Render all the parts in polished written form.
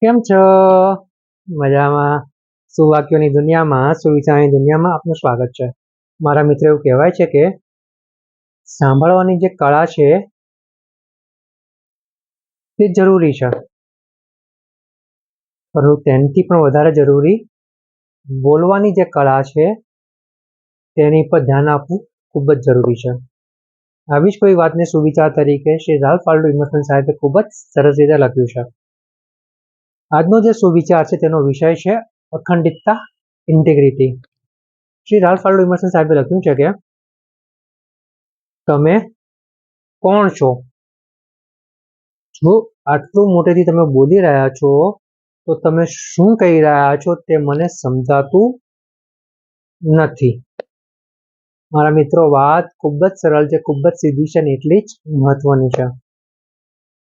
કેમ છો? મજામાં. સુવાક્યોની દુનિયામાં, સુવિચારની દુનિયામાં આપનું સ્વાગત છે. મારા મિત્ર, એવું કહેવાય છે કે સાંભળવાની જે કળા છે તે જરૂરી છે, પરંતુ તેનાથી પણ વધારે જરૂરી બોલવાની જે કળા છે તેની પર ધ્યાન આપવું ખૂબ જ જરૂરી છે. આવી જ કોઈ વાતને સુવિચાર તરીકે શ્રી રાલ્ફ વાલ્ડો ઇમર્સન સાહેબે ખૂબ જ સરસ રીતે લખ્યું છે. આજનો જે સુવિચાર છે તેનો વિષય છે અખંડિતતા, ઇન્ટિગ્રિટી. શ્રી રાલ્ફ વાલ્ડો ઇમર્સન સાહેબે લખ્યું છે કે તમે કોણ છો? જો આટલું મોટેથી તમે બોલી રહ્યા છો તો તમે શું કહી રહ્યા છો તે મને સમજાતું નથી. મારા મિત્રો, વાત ખૂબ જ સરળ છે, ખૂબ જ સીધી છે અને એટલી જ મહત્વની છે.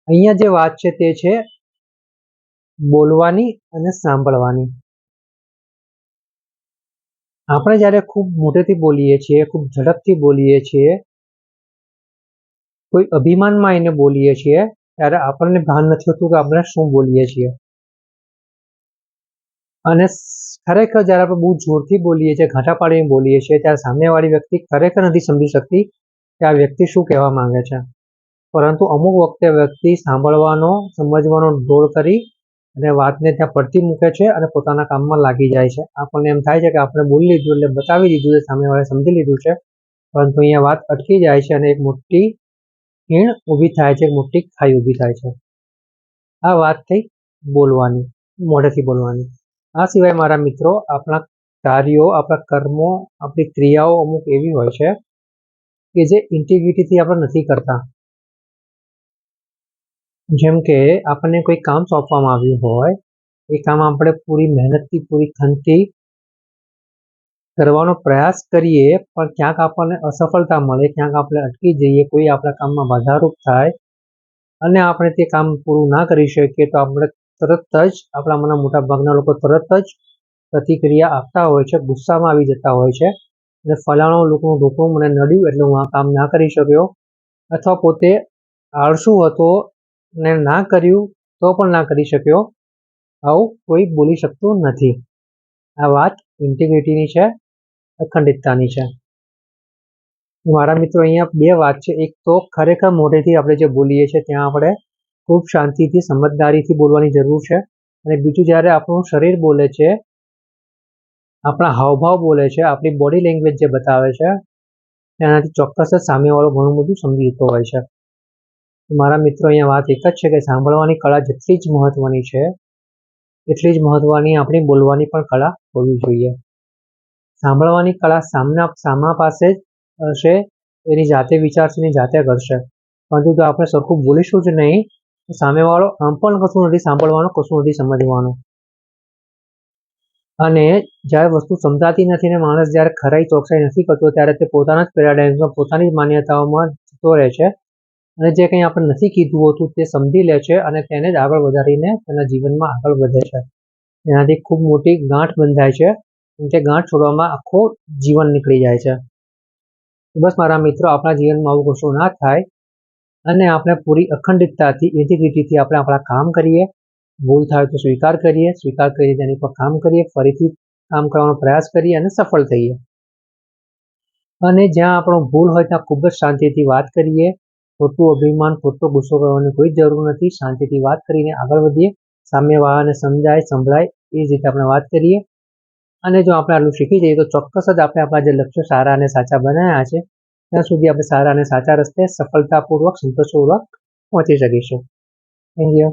અહીંયા જે વાત છે તે છે બોલવાની અને સાંભળવાની. આપણે જ્યારે ખૂબ મોટેથી બોલીએ છીએ, ખૂબ ઝડપથી બોલીએ છીએ, કોઈ અભિમાનમાં આવીને બોલીએ છીએ, ત્યારે આપણને ભાન નથી હોતું કે આપણે શું બોલીએ છીએ. અને ખરેખર જ્યારે આપણે બહુ જોરથી બોલીએ છીએ, ઘાટા પાડીને બોલીએ છીએ, ત્યારે સામેવાળી વ્યક્તિ ખરેખર નથી સમજી શકતી કે આ વ્યક્તિ શું કહેવા માંગે છે. પરંતુ અમુક વખતે વ્યક્તિ સાંભળવાનો, સમજવાનો ડોળ કરી અને વાતને ત્યાં પડતી મૂકે છે અને પોતાના કામમાં લાગી જાય છે. આપણને એમ થાય છે કે આપણે બોલી લીધું એટલે બતાવી દીધું છે, સામેવાળાએ સમજી લીધું છે, પરંતુ અહીંયા વાત અટકી જાય છે અને એક મોટી ખીણ ઊભી થાય છે, એક મોટી ખાઈ ઊભી થાય છે. આ વાત થઈ બોલવાની, મોઢેથી બોલવાની. આ સિવાય મારા મિત્રો, આપણા કાર્યો, આપણા કર્મો, આપણી ક્રિયાઓ અમુક એવી હોય છે કે જે ઇન્ટિગ્રિટીથી આપણે નથી કરતા. જેમ કે આપણને કોઈ કામ સોંપવામાં આવ્યું હોય, એ કામ આપણે પૂરી મહેનતથી, પૂરી ખંતથી કરવાનો પ્રયાસ કરીએ, પણ ક્યાંક આપણને અસફળતા મળે, ક્યાંક આપણે અટકી જઈએ, કોઈ આપણા કામમાં બાધારૂપ થાય અને આપણે તે કામ પૂરું ના કરી શકીએ, તો આપણે તરત જ, આપણામાંના મોટા ભાગના લોકો તરત જ પ્રતિક્રિયા આપતા હોય છે, ગુસ્સામાં આવી જતા હોય છે અને ફલાણો લોકોનું ઢોકળું મને નડ્યું એટલે હું આ કામ ના કરી શક્યો, અથવા પોતે આળસુ હતો ને ના કર્યું તો પણ ના કરી શક્યો, આવું કોઈ બોલી શકતું નથી. આ વાત ઇન્ટિગ્રિટીની છે, અખંડિતતાની છે. મારા મિત્રો, અહીંયા બે વાત છે. એક તો ખરેખર મોઢેથી આપણે જે બોલીએ છીએ ત્યાં આપણે ખૂબ શાંતિથી, સમજદારીથી બોલવાની જરૂર છે. અને બીજું, જ્યારે આપણું શરીર બોલે છે, આપણા હાવભાવ બોલે છે, આપણી બોડી લેંગ્વેજ જે બતાવે છે, તેનાથી ચોક્કસ જ સામેવાળો ઘણું બધું સમજી જતો હોય છે. મારા મિત્રો, અહીંયા વાત એક જ છે કે સાંભળવાની કળા જેટલી જ મહત્વની છે, એટલી જ મહત્વની આપણી બોલવાની પણ કળા હોવી જોઈએ. સાંભળવાની કળા સામા પાસે જ હશે, એની જાતે વિચારશે, એની જાતે કરશે, પરંતુ જો આપણે સરખું બોલીશું જ નહીં, તો સામેવાળો આમ પણ કશું નથી સાંભળવાનું, કશું નથી સમજવાનું. અને જ્યારે વસ્તુ સમજાતી નથી ને માણસ જ્યારે ખરાઈ ચોકસાઈ નથી કરતો, ત્યારે તે પોતાના જ પેરાડાઇમ્સમાં, પોતાની જ માન્યતાઓમાં જતો રહે છે અને જે કંઈ આપણે નથી કીધું હોતું તે સમજી લે છે અને તેને જ આગળ વધારીને તેના જીવનમાં આગળ વધે છે. એનાથી ખૂબ મોટી ગાંઠ બંધાય છે અને તે ગાંઠ છોડવામાં આખું જીવન નીકળી જાય છે. બસ મારા મિત્રો, આપણા જીવનમાં આવું કશું ના થાય અને આપણે પૂરી અખંડિતતાથી, ઇન્ટિગ્રિટીથી આપણે આપણા કામ કરીએ. ભૂલ થાય તો સ્વીકાર કરીએ, સ્વીકાર કરી તેની પર કામ કરીએ, ફરીથી કામ કરવાનો પ્રયાસ કરીએ અને સફળ થઈએ. અને જ્યાં આપણો ભૂલ હોય ત્યાં ખૂબ જ શાંતિથી વાત કરીએ. ખોટું અભિમાન, ખોટો ગુસ્સો કરવાની કોઈ જરૂર નથી. શાંતિથી વાત કરીને આગળ વધીએ, સામેવાળાને સમજાય, સંભળાય એ જ રીતે આપણે વાત કરીએ. અને જો આપણે આટલું શીખી જઈએ તો ચોક્કસ જ આપણે આપણા જે લક્ષ્યો સારા અને સાચા બનાવ્યા છે ત્યાં સુધી આપણે સારા અને સાચા રસ્તે સફળતાપૂર્વક, સંતોષપૂર્વક પહોંચી શકીશું. Thank you.